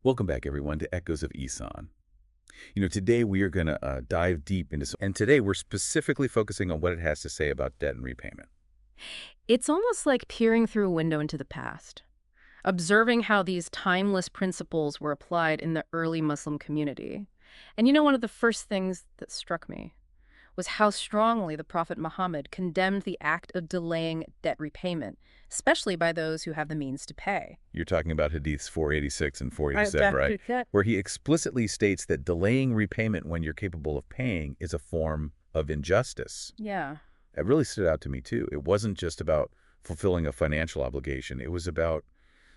Welcome back, everyone, to Echoes of Ihsan. Today we are going to dive deep into, and today we're specifically focusing on what it has to say about debt and repayment. It's almost like peering through a window into the past, observing how these timeless principles were applied in the early Muslim community. And one of the first things that struck me was how strongly the Prophet Muhammad condemned the act of delaying debt repayment, especially by those who have the means to pay. You're talking about Hadiths 486 and Right, 487, right? Where he explicitly states that delaying repayment when you're capable of paying is a form of injustice. Yeah. It really stood out to me, too. It wasn't just about fulfilling a financial obligation. It was about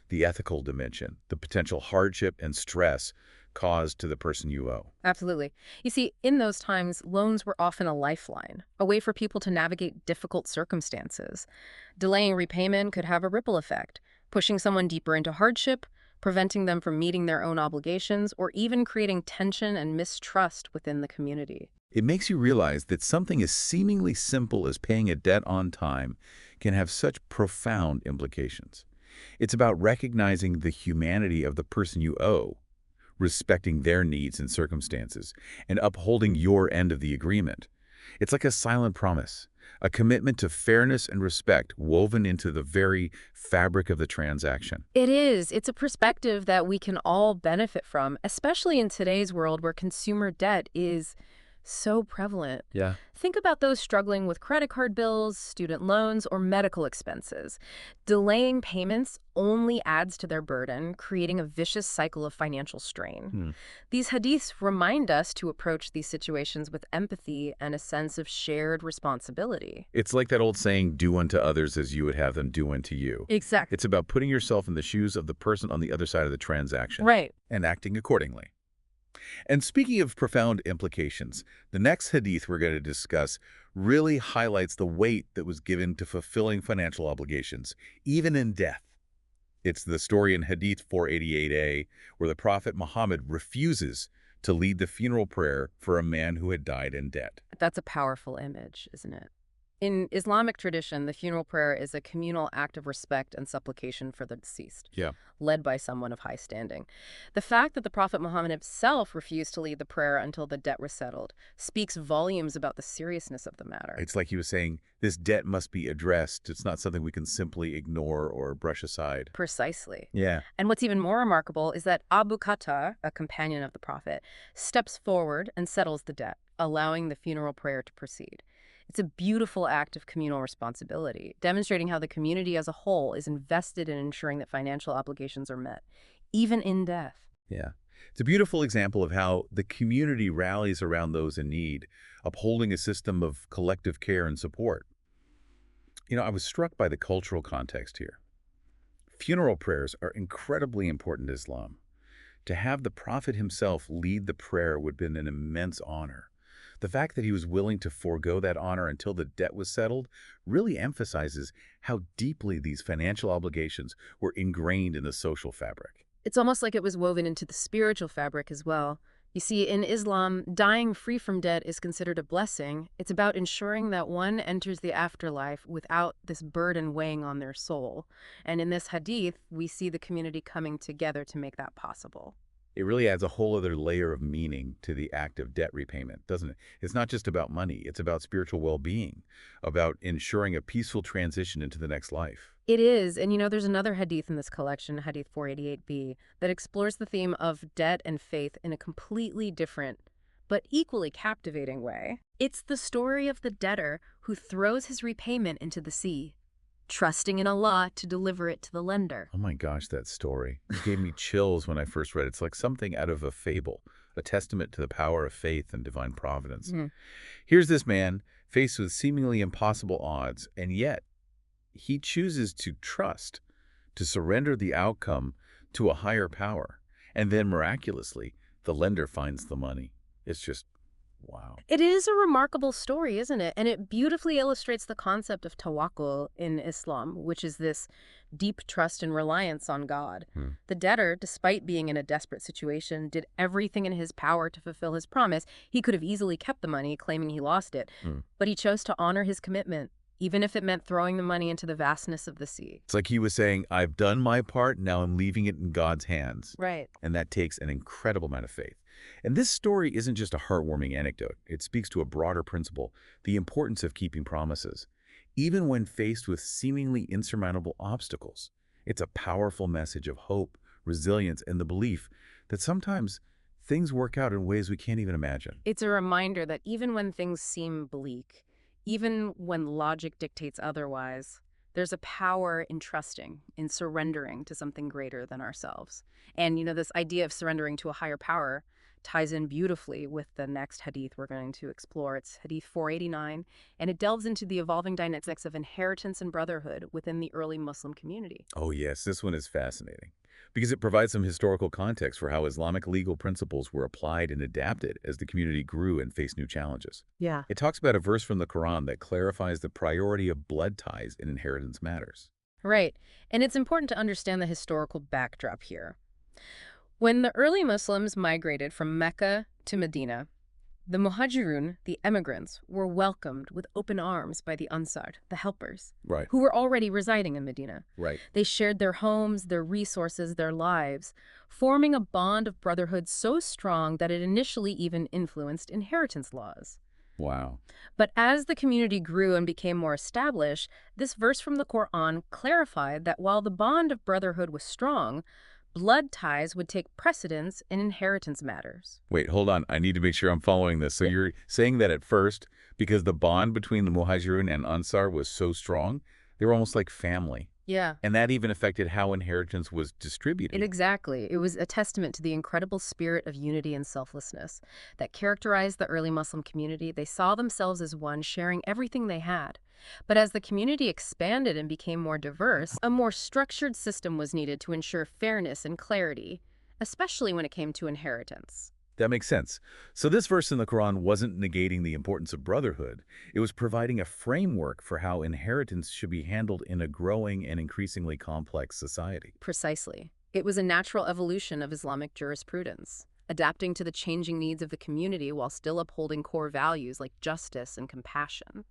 the ethical dimension, the potential hardship and stress caused to the person you owe. Absolutely. You see, in those times, loans were often a lifeline, a way for people to navigate difficult circumstances. Delaying repayment could have a ripple effect, pushing someone deeper into hardship, preventing them from meeting their own obligations, or even creating tension and mistrust within the community. It makes you realize that something as seemingly simple as paying a debt on time can have such profound implications. It's about recognizing the humanity of the person you owe, respecting their needs and circumstances, and upholding your end of the agreement. It's like a silent promise, a commitment to fairness and respect woven into the very fabric of the transaction. It is. It's a perspective that we can all benefit from, especially in today's world where consumer debt is so prevalent. Yeah. Think about those struggling with credit card bills, student loans, or medical expenses. Delaying payments only adds to their burden, creating a vicious cycle of financial strain. These hadiths remind us to approach these situations with empathy and a sense of shared responsibility. It's like that old saying, do unto others as you would have them do unto you. Exactly. It's about putting yourself in the shoes of the person on the other side of the transaction. Right. And acting accordingly. And speaking of profound implications, the next hadith we're going to discuss really highlights the weight that was given to fulfilling financial obligations, even in death. It's the story in Hadith 488a, where the Prophet Muhammad refuses to lead the funeral prayer for a man who had died in debt. That's a powerful image, isn't it? In Islamic tradition, the funeral prayer is a communal act of respect and supplication for the deceased, Yeah. led by someone of high standing. The fact that the Prophet Muhammad himself refused to lead the prayer until the debt was settled speaks volumes about the seriousness of the matter. It's like he was saying, this debt must be addressed. It's not something we can simply ignore or brush aside. Precisely. Yeah. And what's even more remarkable is that Abu Qatar, a companion of the Prophet, steps forward and settles the debt, allowing the funeral prayer to proceed. It's a beautiful act of communal responsibility, demonstrating how the community as a whole is invested in ensuring that financial obligations are met, even in death. Yeah. It's a beautiful example of how the community rallies around those in need, upholding a system of collective care and support. I was struck by the cultural context here. Funeral prayers are incredibly important to Islam. To have the Prophet himself lead the prayer would have been an immense honor. The fact that he was willing to forego that honor until the debt was settled really emphasizes how deeply these financial obligations were ingrained in the social fabric. It's almost like it was woven into the spiritual fabric as well. You see, in Islam, dying free from debt is considered a blessing. It's about ensuring that one enters the afterlife without this burden weighing on their soul. And in this hadith, we see the community coming together to make that possible. It really adds a whole other layer of meaning to the act of debt repayment, doesn't it? It's not just about money. It's about spiritual well-being, about ensuring a peaceful transition into the next life. It is. And there's another hadith in this collection, Hadith 488b, that explores the theme of debt and faith in a completely different but equally captivating way. It's the story of the debtor who throws his repayment into the sea, trusting in Allah to deliver it to the lender. Oh my gosh, that story. It gave me chills when I first read it. It's like something out of a fable, a testament to the power of faith and divine providence. Here's this man faced with seemingly impossible odds, and yet he chooses to trust, to surrender the outcome to a higher power. And then miraculously, the lender finds the money. It's just, wow. It is a remarkable story, isn't it? And it beautifully illustrates the concept of tawakkul in Islam, which is this deep trust and reliance on God. The debtor, despite being in a desperate situation, did everything in his power to fulfill his promise. He could have easily kept the money, claiming he lost it, but he chose to honor his commitment, even if it meant throwing the money into the vastness of the sea. It's like he was saying, I've done my part, now I'm leaving it in God's hands. Right. And that takes an incredible amount of faith. And this story isn't just a heartwarming anecdote. It speaks to a broader principle, the importance of keeping promises, even when faced with seemingly insurmountable obstacles. It's a powerful message of hope, resilience, and the belief that sometimes things work out in ways we can't even imagine. It's a reminder that even when things seem bleak, even when logic dictates otherwise, there's a power in trusting, in surrendering to something greater than ourselves. And, this idea of surrendering to a higher power ties in beautifully with the next hadith we're going to explore. It's Hadith 489, and it delves into the evolving dynamics of inheritance and brotherhood within the early Muslim community. Oh yes, this one is fascinating because it provides some historical context for how Islamic legal principles were applied and adapted as the community grew and faced new challenges. Yeah. It talks about a verse from the Quran that clarifies the priority of blood ties in inheritance matters. Right. And it's important to understand the historical backdrop here. When the early Muslims migrated from Mecca to Medina, the Muhajirun, the emigrants, were welcomed with open arms by the Ansar, the helpers, Right, who were already residing in Medina. right. They shared their homes, their resources, their lives, forming a bond of brotherhood so strong that it initially even influenced inheritance laws. Wow. But as the community grew and became more established, this verse from the Quran clarified that while the bond of brotherhood was strong, blood ties would take precedence in inheritance matters. Wait, hold on. I need to make sure I'm following this. So you're saying that at first, because the bond between the Muhajirun and Ansar was so strong, they were almost like family. Yeah. And that even affected how inheritance was distributed. Exactly. It was a testament to the incredible spirit of unity and selflessness that characterized the early Muslim community. They saw themselves as one, sharing everything they had. But as the community expanded and became more diverse, a more structured system was needed to ensure fairness and clarity, especially when it came to inheritance. That makes sense. So this verse in the Quran wasn't negating the importance of brotherhood. It was providing a framework for how inheritance should be handled in a growing and increasingly complex society. Precisely. It was a natural evolution of Islamic jurisprudence, adapting to the changing needs of the community while still upholding core values like justice and compassion.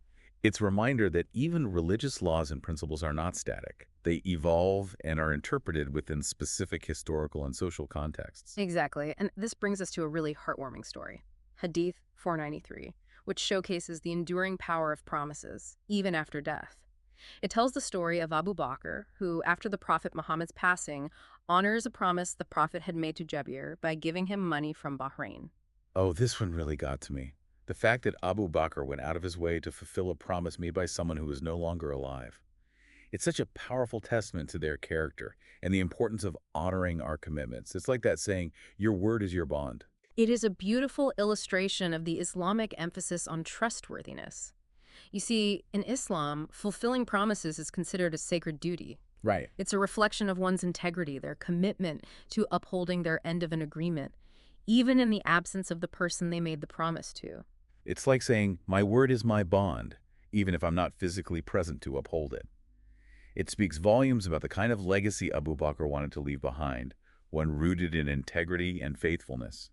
It's a reminder that even religious laws and principles are not static. They evolve and are interpreted within specific historical and social contexts. Exactly. And this brings us to a really heartwarming story. Hadith 493, which showcases the enduring power of promises, even after death. It tells the story of Abu Bakr, who, after the Prophet Muhammad's passing, honors a promise the Prophet had made to Jabir by giving him money from Bahrain. Oh, this one really got to me. The fact that Abu Bakr went out of his way to fulfill a promise made by someone who is no longer alive. It's such a powerful testament to their character and the importance of honoring our commitments. It's like that saying, your word is your bond. It is a beautiful illustration of the Islamic emphasis on trustworthiness. You see, in Islam, fulfilling promises is considered a sacred duty. Right. It's a reflection of one's integrity, their commitment to upholding their end of an agreement, even in the absence of the person they made the promise to. It's like saying, my word is my bond, even if I'm not physically present to uphold it. It speaks volumes about the kind of legacy Abu Bakr wanted to leave behind, one rooted in integrity and faithfulness.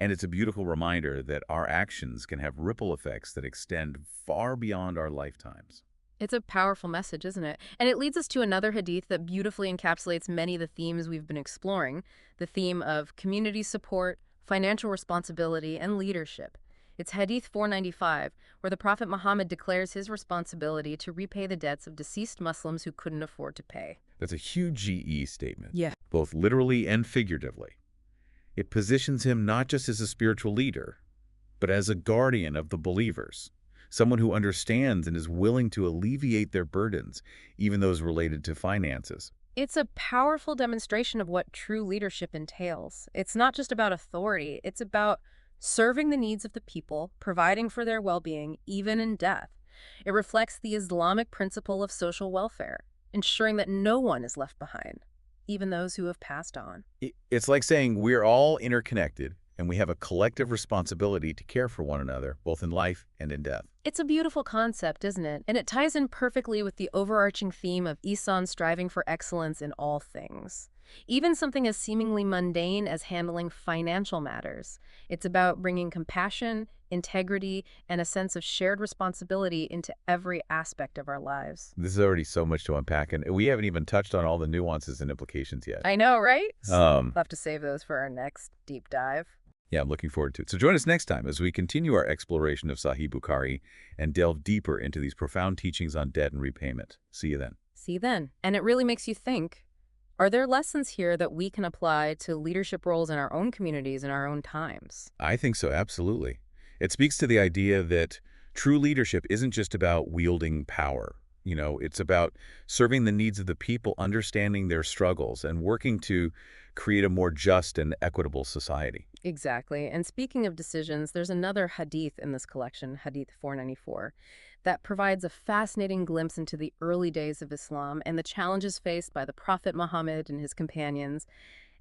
And it's a beautiful reminder that our actions can have ripple effects that extend far beyond our lifetimes. It's a powerful message, isn't it? And it leads us to another hadith that beautifully encapsulates many of the themes we've been exploring, the theme of community support, financial responsibility, and leadership. It's Hadith 495, where the Prophet Muhammad declares his responsibility to repay the debts of deceased Muslims who couldn't afford to pay. That's a huge GE statement, Yeah. both literally and figuratively. It positions him not just as a spiritual leader, but as a guardian of the believers, someone who understands and is willing to alleviate their burdens, even those related to finances. It's a powerful demonstration of what true leadership entails. It's not just about authority, it's about serving the needs of the people, providing for their well-being, even in death. It reflects the Islamic principle of social welfare, ensuring that no one is left behind, even those who have passed on. It's like saying we're all interconnected, and we have a collective responsibility to care for one another, both in life and in death. It's a beautiful concept, isn't it? And it ties in perfectly with the overarching theme of Ihsan striving for excellence in all things. Even something as seemingly mundane as handling financial matters. It's about bringing compassion, integrity, and a sense of shared responsibility into every aspect of our lives. This is already so much to unpack, and we haven't even touched on all the nuances and implications yet. I know, right? Um, We'll have to save those for our next deep dive. yeah, I'm looking forward to it. So join us next time as we continue our exploration of Sahih Bukhari and delve deeper into these profound teachings on debt and repayment. See you then. See you then. And it really makes you think, are there lessons here that we can apply to leadership roles in our own communities in our own times? I think so, absolutely. It speaks to the idea that true leadership isn't just about wielding power. It's about serving the needs of the people, understanding their struggles, and working to create a more just and equitable society. Exactly. And speaking of decisions, there's another hadith in this collection, Hadith 494, that provides a fascinating glimpse into the early days of Islam and the challenges faced by the Prophet Muhammad and his companions.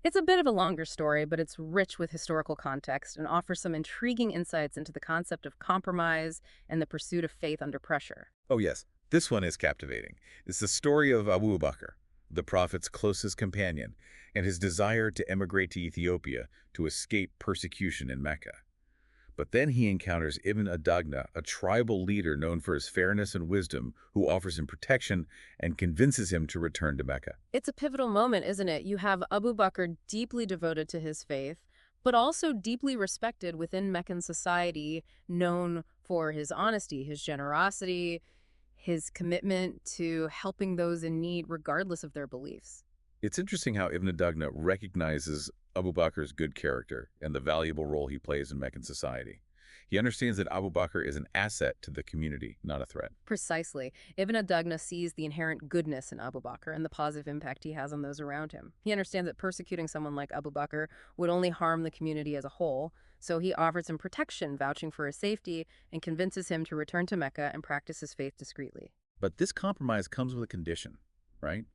It's a bit of a longer story, but it's rich with historical context and offers some intriguing insights into the concept of compromise and the pursuit of faith under pressure. Oh, yes. This one is captivating. It's the story of Abu Bakr, the Prophet's closest companion, and his desire to emigrate to Ethiopia to escape persecution in Mecca. But then he encounters Ibn Adagna, a tribal leader known for his fairness and wisdom, who offers him protection and convinces him to return to Mecca. It's a pivotal moment, isn't it? You have Abu Bakr deeply devoted to his faith, but also deeply respected within Meccan society, known for his honesty, his generosity, his commitment to helping those in need regardless of their beliefs. It's interesting how Ibn Adagna recognizes Abu Bakr's good character and the valuable role he plays in Meccan society. He understands that Abu Bakr is an asset to the community, not a threat. Precisely. Ibn Adagna sees the inherent goodness in Abu Bakr and the positive impact he has on those around him. He understands that persecuting someone like Abu Bakr would only harm the community as a whole, so he offers him protection, vouching for his safety, and convinces him to return to Mecca and practice his faith discreetly. But this compromise comes with a condition, right?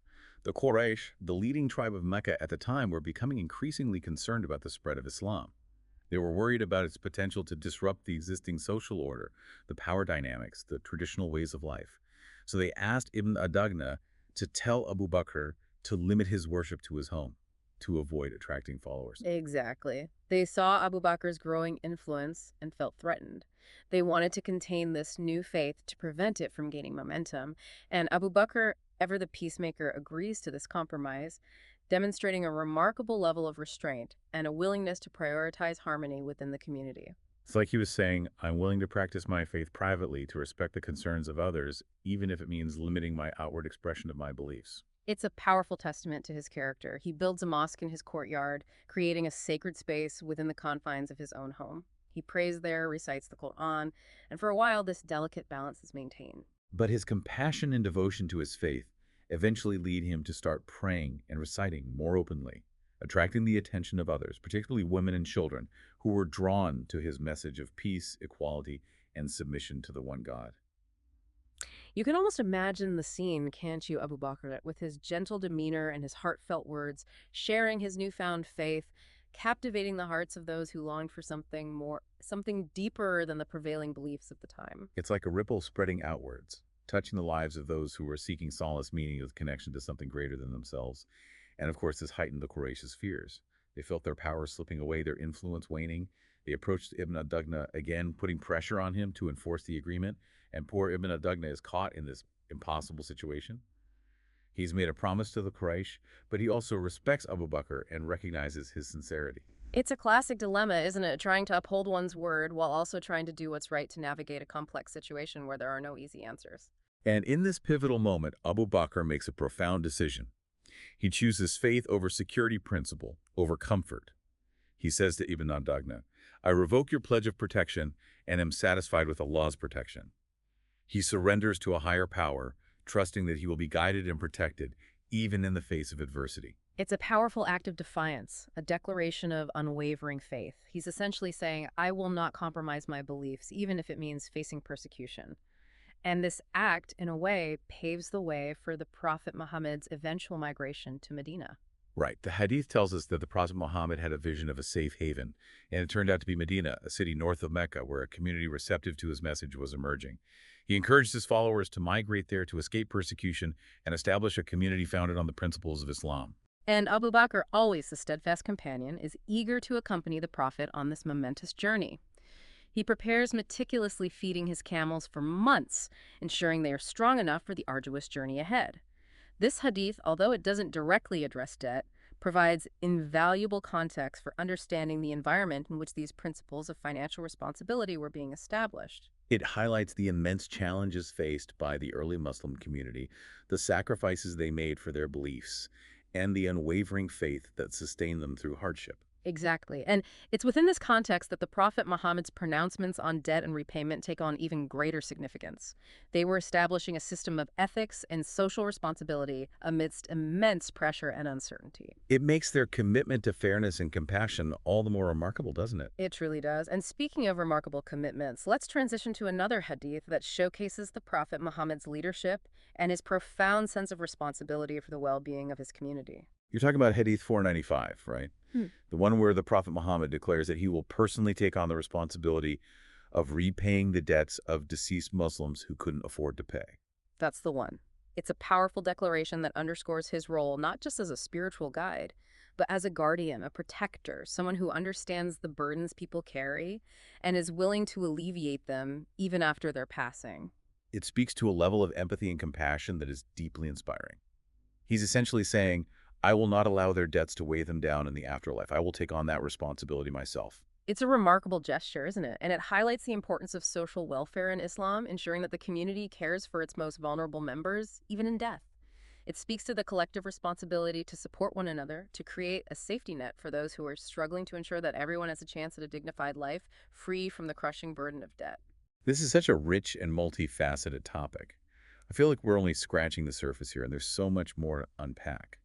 The Quraysh, the leading tribe of Mecca at the time, were becoming increasingly concerned about the spread of Islam. They were worried about its potential to disrupt the existing social order, the power dynamics, the traditional ways of life. So they asked Ibn Adagna to tell Abu Bakr to limit his worship to his home, to avoid attracting followers. Exactly. They saw Abu Bakr's growing influence and felt threatened. They wanted to contain this new faith to prevent it from gaining momentum, and Abu Bakr, ever the peacemaker, agrees to this compromise, demonstrating a remarkable level of restraint and a willingness to prioritize harmony within the community. It's like he was saying, I'm willing to practice my faith privately to respect the concerns of others, even if it means limiting my outward expression of my beliefs. It's a powerful testament to his character. He builds a mosque in his courtyard, creating a sacred space within the confines of his own home. He prays there, recites the Quran, and for a while this delicate balance is maintained. But his compassion and devotion to his faith eventually lead him to start praying and reciting more openly, attracting the attention of others, particularly women and children, who were drawn to his message of peace, equality, and submission to the one God. You can almost imagine the scene, can't you, Abu Bakr, with his gentle demeanor and his heartfelt words, sharing his newfound faith, captivating the hearts of those who longed for something more, something deeper than the prevailing beliefs of the time. It's like a ripple spreading outwards, touching the lives of those who were seeking solace, meaning with connection to something greater than themselves. And of course, this heightened the Quraysh's fears. They felt their power slipping away, their influence waning. They approached Ibn Adagna again, putting pressure on him to enforce the agreement. And poor Ibn Adagna is caught in this impossible situation. He's made a promise to the Quraysh, but he also respects Abu Bakr and recognizes his sincerity. It's a classic dilemma, isn't it? Trying to uphold one's word while also trying to do what's right to navigate a complex situation where there are no easy answers. And in this pivotal moment, Abu Bakr makes a profound decision. He chooses faith over security principle, over comfort. He says to Ibn Adagna, I revoke your pledge of protection and am satisfied with Allah's protection. He surrenders to a higher power, trusting that he will be guided and protected, even in the face of adversity. It's a powerful act of defiance, a declaration of unwavering faith. He's essentially saying, I will not compromise my beliefs, even if it means facing persecution. And this act, in a way, paves the way for the Prophet Muhammad's eventual migration to Medina. Right. The Hadith tells us that the Prophet Muhammad had a vision of a safe haven, and it turned out to be Medina, a city north of Mecca, where a community receptive to his message was emerging. He encouraged his followers to migrate there to escape persecution and establish a community founded on the principles of Islam. And Abu Bakr, always the steadfast companion, is eager to accompany the Prophet on this momentous journey. He prepares meticulously, feeding his camels for months, ensuring they are strong enough for the arduous journey ahead. This hadith, although it doesn't directly address debt, provides invaluable context for understanding the environment in which these principles of financial responsibility were being established. It highlights the immense challenges faced by the early Muslim community, the sacrifices they made for their beliefs, and the unwavering faith that sustained them through hardship. Exactly. And it's within this context that the Prophet Muhammad's pronouncements on debt and repayment take on even greater significance. They were establishing a system of ethics and social responsibility amidst immense pressure and uncertainty. It makes their commitment to fairness and compassion all the more remarkable, doesn't it? It truly does. And speaking of remarkable commitments, let's transition to another hadith that showcases the Prophet Muhammad's leadership and his profound sense of responsibility for the well-being of his community. You're talking about Hadith 495, right? The one where the Prophet Muhammad declares that he will personally take on the responsibility of repaying the debts of deceased Muslims who couldn't afford to pay. That's the one. It's a powerful declaration that underscores his role not just as a spiritual guide, but as a guardian, a protector, someone who understands the burdens people carry and is willing to alleviate them even after their passing. It speaks to a level of empathy and compassion that is deeply inspiring. He's essentially saying, I will not allow their debts to weigh them down in the afterlife. I will take on that responsibility myself. It's a remarkable gesture, isn't it? And it highlights the importance of social welfare in Islam, ensuring that the community cares for its most vulnerable members, even in death. It speaks to the collective responsibility to support one another, to create a safety net for those who are struggling to ensure that everyone has a chance at a dignified life, free from the crushing burden of debt. This is such a rich and multifaceted topic. I feel like we're only scratching the surface here, and there's so much more to unpack.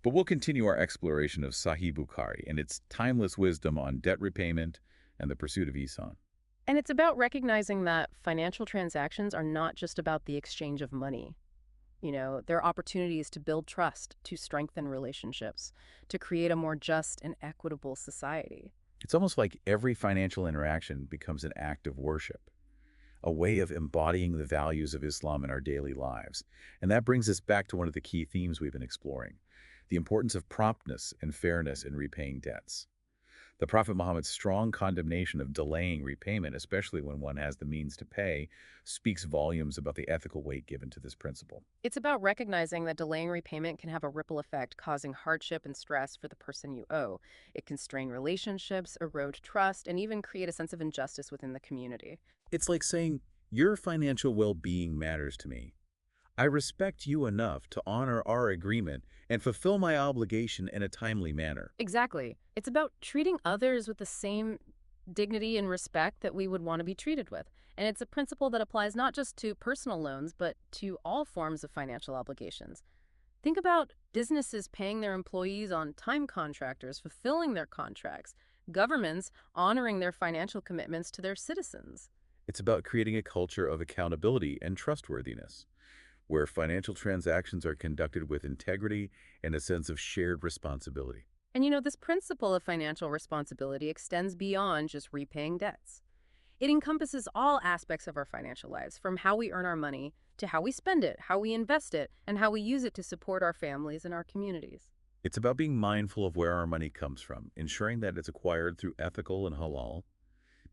But we'll continue our exploration of Sahih Bukhari and its timeless wisdom on debt repayment and the pursuit of Ihsan. And it's about recognizing that financial transactions are not just about the exchange of money. They're opportunities to build trust, to strengthen relationships, to create a more just and equitable society. It's almost like every financial interaction becomes an act of worship, a way of embodying the values of Islam in our daily lives. And that brings us back to one of the key themes we've been exploring: the importance of promptness and fairness in repaying debts. The Prophet Muhammad's strong condemnation of delaying repayment, especially when one has the means to pay, speaks volumes about the ethical weight given to this principle. It's about recognizing that delaying repayment can have a ripple effect, causing hardship and stress for the person you owe. It can strain relationships, erode trust, and even create a sense of injustice within the community. It's like saying, your financial well-being matters to me. I respect you enough to honor our agreement and fulfill my obligation in a timely manner. Exactly. It's about treating others with the same dignity and respect that we would want to be treated with. And it's a principle that applies not just to personal loans, but to all forms of financial obligations. Think about businesses paying their employees on time, contractors fulfilling their contracts, governments honoring their financial commitments to their citizens. It's about creating a culture of accountability and trustworthiness, where financial transactions are conducted with integrity and a sense of shared responsibility. And this principle of financial responsibility extends beyond just repaying debts. It encompasses all aspects of our financial lives, from how we earn our money to how we spend it, how we invest it, and how we use it to support our families and our communities. It's about being mindful of where our money comes from, ensuring that it's acquired through ethical and halal.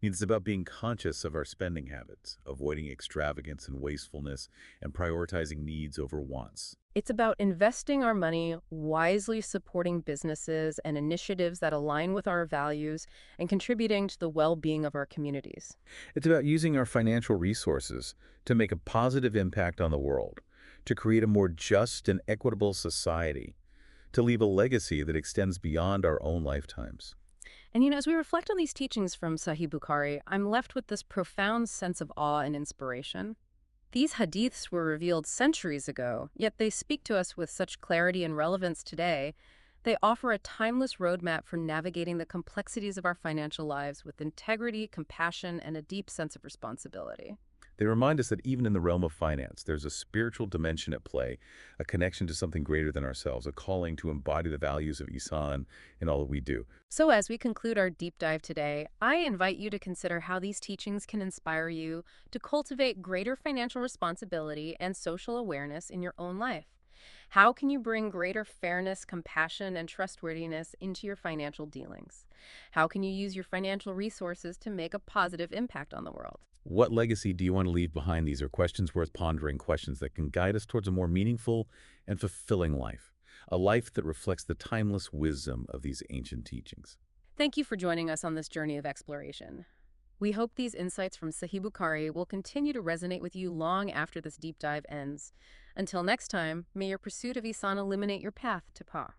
It's about being conscious of our spending habits, avoiding extravagance and wastefulness, and prioritizing needs over wants. It's about investing our money, wisely supporting businesses and initiatives that align with our values, and contributing to the well-being of our communities. It's about using our financial resources to make a positive impact on the world, to create a more just and equitable society, to leave a legacy that extends beyond our own lifetimes. And as we reflect on these teachings from Sahih Bukhari, I'm left with this profound sense of awe and inspiration. These hadiths were revealed centuries ago, yet they speak to us with such clarity and relevance today. They offer a timeless roadmap for navigating the complexities of our financial lives with integrity, compassion, and a deep sense of responsibility. They remind us that even in the realm of finance, there's a spiritual dimension at play, a connection to something greater than ourselves, a calling to embody the values of Ihsan in all that we do. So as we conclude our deep dive today, I invite you to consider how these teachings can inspire you to cultivate greater financial responsibility and social awareness in your own life. How can you bring greater fairness, compassion, and trustworthiness into your financial dealings? How can you use your financial resources to make a positive impact on the world? What legacy do you want to leave behind? These are questions worth pondering, questions that can guide us towards a more meaningful and fulfilling life, a life that reflects the timeless wisdom of these ancient teachings. Thank you for joining us on this journey of exploration. We hope these insights from Sahih Bukhari will continue to resonate with you long after this deep dive ends. Until next time, may your pursuit of Ihsan illuminate your path to Pa.